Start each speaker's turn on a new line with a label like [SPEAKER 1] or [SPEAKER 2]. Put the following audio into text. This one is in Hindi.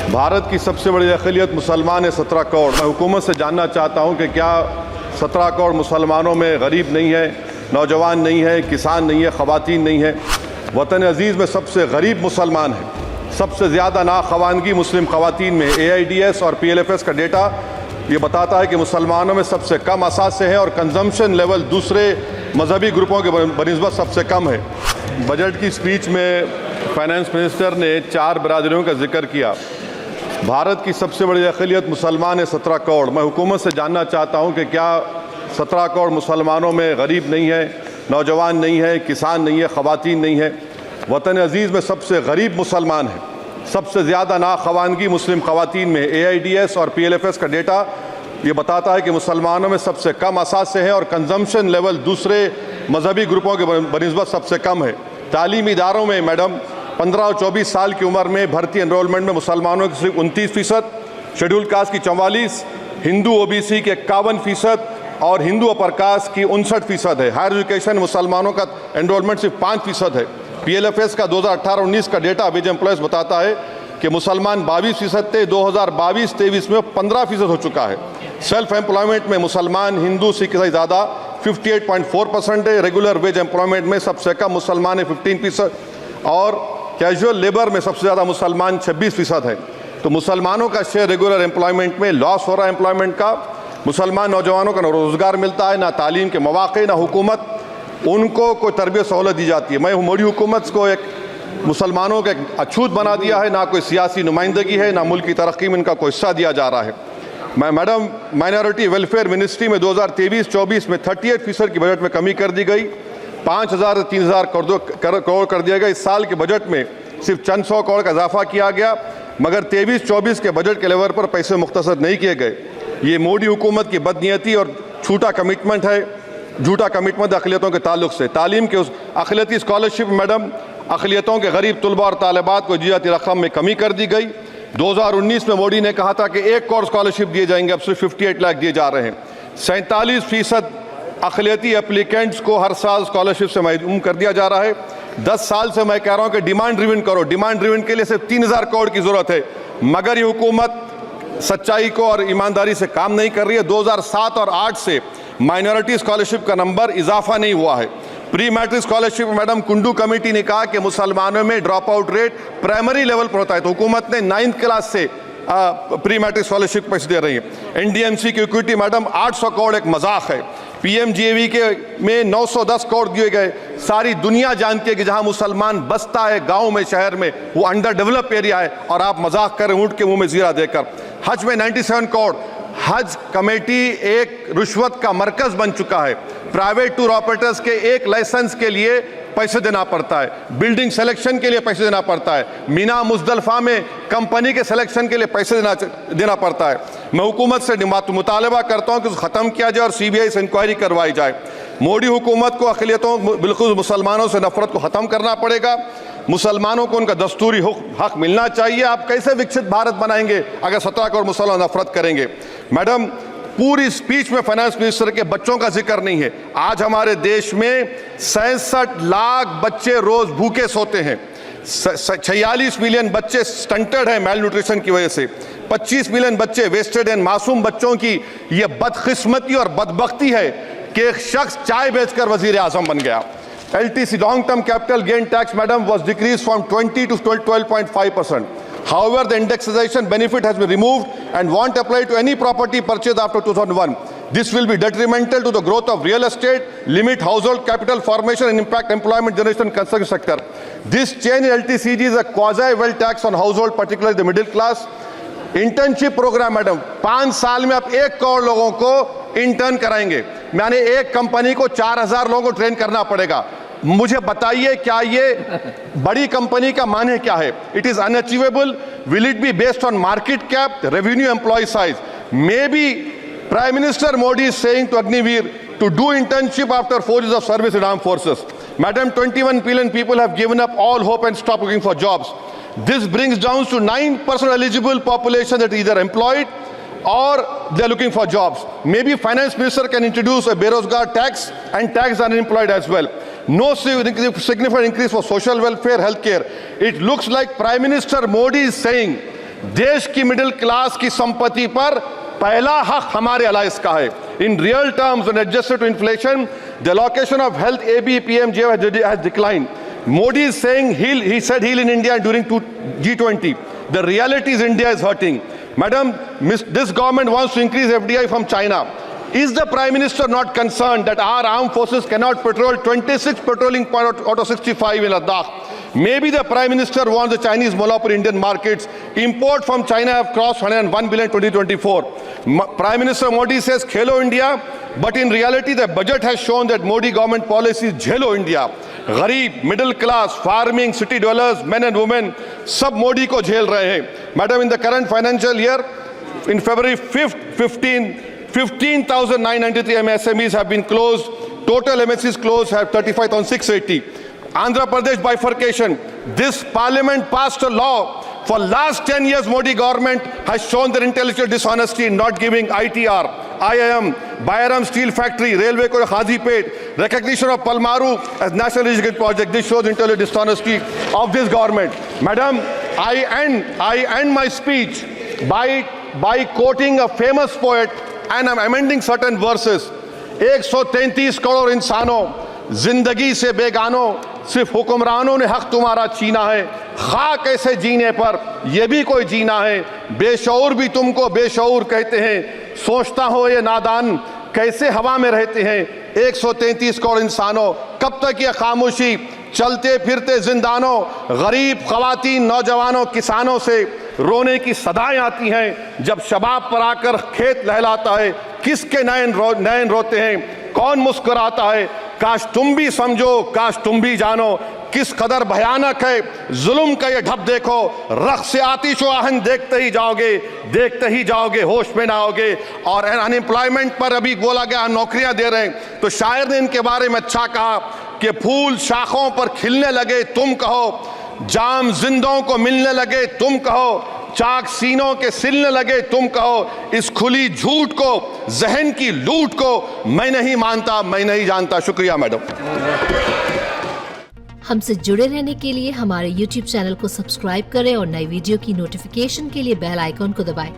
[SPEAKER 1] भारत की सबसे बड़ी अक़लियत मुसलमान है 17 करोड़। मैं हुकूमत से जानना चाहता हूं कि क्या 17 करोड़ मुसलमानों में गरीब नहीं है, नौजवान नहीं है, किसान नहीं है, ख़वातीन नहीं है। वतन अज़ीज़ में सबसे गरीब मुसलमान है। सबसे ज़्यादा नाखवानगी मुस्लिम ख़वातीन में। AIDS और PLFS का डेटा ये बताता है कि मुसलमानों में सबसे कम असासे हैं और कंजम्पशन लेवल दूसरे मजहबी ग्रुपों के बनिस्बत सबसे कम है। बजट की स्पीच में फाइनेंस मिनिस्टर ने 4 बरादरियों का जिक्र किया। भारत की सबसे बड़ी अक़लियत मुसलमान है 17 करोड़। मैं हुकूमत से जानना चाहता हूं कि क्या 17 करोड़ मुसलमानों में गरीब नहीं है, नौजवान नहीं है, किसान नहीं है, ख़वातीन नहीं है। वतन अज़ीज़ में सबसे गरीब मुसलमान है। सबसे ज़्यादा नाखवानगी मुस्लिम ख़वातीन में। AIDS और PLFS का डेटा ये बताता है कि मुसलमानों में सबसे कम असासे हैं और कंजम्पशन लेवल दूसरे मजहबी ग्रुपों के बनिस्बत सबसे कम है। तालीमी इदारों में मैडम 15 और 24 साल की उम्र में भर्ती एनरोलमेंट में मुसलमानों की सिर्फ 29%, शेड्यूल कास्ट की 44%, हिंदू OBC के 51% और हिंदू अपर कास्ट की 59% है। हायर एजुकेशन मुसलमानों का एनरोलमेंट सिर्फ 5% है। PLFS का 2018-19 का डेटा वेज एम्प्लॉयज़ बताता है कि मुसलमान 22% थे, 2022-23 में 15% हो चुका है। सेल्फ एम्प्लॉयमेंट में मुसलमान हिंदू सिख से ज़्यादा 58.4% है। रेगुलर वेज एम्प्लॉयमेंट में सबसे कम मुसलमान है 15% और कैजुअल लेबर में सबसे ज़्यादा मुसलमान 26% है। तो मुसलमानों का शेयर रेगुलर एम्प्लॉयमेंट में लॉस हो रहा है एम्प्लॉयमेंट का। मुसलमान नौजवानों का ना रोज़गार मिलता है, ना तालीम के मौक़े, ना हुकूमत उनको कोई तरबियत सहूलत दी जाती है। मैं मोदी हुकूमत को एक मुसलमानों का एक अछूत बना दिया है, ना कोई सियासी नुमाइंदगी है, ना मुल्क की तरक्की में इनका कोई हिस्सा दिया जा रहा है। मैं मैडम माइनॉरिटी वेलफेयर मिनिस्ट्री में 2023-24 में 38% की बजट में कमी कर दी गई। 5,000 से 3,000 करोड़ कर दिया गया। इस साल के बजट में सिर्फ चंद 100 करोड़ का इजाफा किया गया, मगर 23-24 के बजट के लेवल पर पैसे मुख्तसर नहीं किए गए। ये मोदी हुकूमत की बदनीयती और झूठा कमिटमेंट अक़लियतों के ताल्लुक से। तालीम के उस अक़लियती स्कॉलरशिप मैडम अक़लियतों के गरीब तलबा और तालिबात को जियाती रकम में कमी कर दी गई। 2019 में मोदी ने कहा था कि 1 करोड़ स्कॉलरशिप दिए जाएंगे, अब सिर्फ 58 लाख दिए जा रहे हैं। 47% अक़लियती एप्लीकेंट्स को हर साल स्कॉलरशिप से महरूम कर दिया जा रहा है। 10 साल से मैं कह रहा हूं कि डिमांड ड्रिवन करो। डिमांड ड्रिवन के लिए सिर्फ 3,000 करोड़ की ज़रूरत है, मगर ये हुकूमत सच्चाई को और ईमानदारी से काम नहीं कर रही है। 2007 और 8 से माइनॉरिटी स्कॉलरशिप का नंबर इजाफा नहीं हुआ है। Pre matric scholarship madam Kundu committee ने कहा कि मुसलमानों में drop out rate primary level पर होता है, तो हुकूमत ने 9th क्लास से प्री मैट्रिक स्कॉलरशिप पैसे दे रही है। NDMC की इक्विटी मैडम 800 करोड़ एक मजाक है। PMGAV के में 910 करोड़ दिए गए। सारी दुनिया जानती है कि जहां मुसलमान बसता है गांव में, शहर में, वो अंडर डेवलप एरिया है और आप मजाक करें ऊँट के मुंह में जीरा देकर। हज में 97 करोड़। हज कमेटी एक रुश्वत का मरकज बन चुका है। प्राइवेट टूर ऑपरेटर्स के एक लाइसेंस के लिए पैसे देना पड़ता है, बिल्डिंग सिलेक्शन के लिए पैसे देना पड़ता है, मीना मुजदलफा में कंपनी के सिलेक्शन के लिए पैसे देना पड़ता है। मैं हुकूमत से मुतालबा करता हूं कि उसको ख़त्म किया जाए और CBI से इंक्वायरी करवाई जाए। मोदी हुकूमत को अक़लियतों बिल्कुल मुसलमानों से नफरत को ख़त्म करना पड़ेगा। मुसलमानों को उनका दस्तूरी हक मिलना चाहिए। आप कैसे विकसित भारत बनाएंगे अगर 17 करोड़ मुसलमान नफरत करेंगे? मैडम पूरी स्पीच में फाइनेंस मिनिस्टर के बच्चों का जिक्र नहीं है। आज हमारे देश में 66 लाख बच्चे रोज भूखे सोते हैं। 46 मिलियन बच्चे स्टंटेड हैं मेल न्यूट्रिशन की वजह से। 25 मिलियन बच्चे वेस्टेड हैं। मासूम बच्चों की यह बदकिस्मती और बदबख्ती है कि एक शख्स चाय बेचकर वजीर आजम बन गया। LTC long term capital gain tax madam was decreased from 20 to 12.5%. However, the indexation benefit has been removed and won't apply to any property purchased after 2001. This will be detrimental to the growth of real estate, limit household capital formation and impact employment generation in construction sector. This change in LTCG is a quasi-wealth tax on household, particularly the middle class. Internship programme madam 5 साल में आप 1 करोड़ लोगों को इंटर्न कराएंगे, यानी एक कंपनी को 4,000 लोगों को ट्रेन करना पड़ेगा। मुझे बताइए क्या ये बड़ी कंपनी का माने क्या है? It is unachievable. Will it be based on market cap, revenue, employ size? May be prime minister Modi is saying to Agniveer to do internship after 4 years of service in armed forces. Madam, 21 billion people have given up all hope and stopped looking for jobs. This brings down to 9% eligible population that is either employed or they are looking for jobs. Maybe finance minister can introduce a Berozgar tax and tax unemployed as well. No significant increase for social welfare, healthcare. It looks like Prime Minister Modi is saying देश की मिडिल क्लास की संपत्ति पर पहला हक हमारे अलायंस का है। In real terms when adjusted to inflation the allocation of health ABPMJ has declined. Modi is saying he said heal in India during G20. The reality is India is hurting. Madam, this government wants to increase FDI from China. Is the Prime Minister not concerned that our armed forces cannot patrol 26 patrolling points out of 65 in Ladakh? Maybe the Prime Minister wants the Chinese monopoly Indian markets. Import from China have crossed 101 billion 2024. Prime Minister Modi says Khelo India, but in reality the budget has shown that Modi government policy is Jhelo India. गरीब, middle class, farming, city developers, men and women सब मोदी को झेल रहे हैं. Madam, in the current financial year, in February 5th, 15,993 MSMEs have been closed. Total MSCs closed have 35,680. Andhra Pradesh bifurcation. This parliament passed a law. For last 10 years, Modi government has shown their intellectual dishonesty in not giving ITR, IIM, Bayaram Steel Factory, Railway ko Khazipet, recognition of Palmaru as National Irrigation Project. This shows intellectual dishonesty of this government. Madam, I end my speech by quoting a famous poet, and I'm amending certain verses. 133 crore इंसानों, जिंदगी से बेगानों, सिर्फ हुक्मरानों ने हक तुम्हारा छीना है. खाक ऐसे जीने पर यह भी कोई जीना है. बेशऊर भी तुमको बेशऊर कहते हैं. सोचता हो ये नादान कैसे हवा में रहते हैं. 133 करोड़ इंसानों, कब तक ये खामोशी? चलते फिरते जिंदानों, गरीब खवातीन, नौजवानों, किसानों से रोने की सदाएं आती हैं. जब शबाब पर आकर खेत लहलाता है, किसके नयन रोते हैं, कौन मुस्कुराता है? काश तुम भी समझो, काश तुम भी जानो किस कदर भयानक है जुल्म का ये ढब. देखो रक्स से आतिश आहन देखते ही जाओगे, होश में ना आओगे. और अनएम्प्लॉयमेंट पर अभी बोला गया नौकरियां दे रहे हैं, तो शायर ने इनके बारे में अच्छा कहा कि फूल शाखों पर खिलने लगे तुम कहो, जाम जिंदों को मिलने लगे तुम कहो, चाक सीनों के सिलने लगे तुम कहो. इस खुली झूठ को, जहन की लूट को मैं नहीं मानता, मैं नहीं जानता. शुक्रिया मैडम.
[SPEAKER 2] हमसे जुड़े रहने के लिए हमारे YouTube चैनल को सब्सक्राइब करें और नई वीडियो की नोटिफिकेशन के लिए बेल आइकॉन को दबाएं.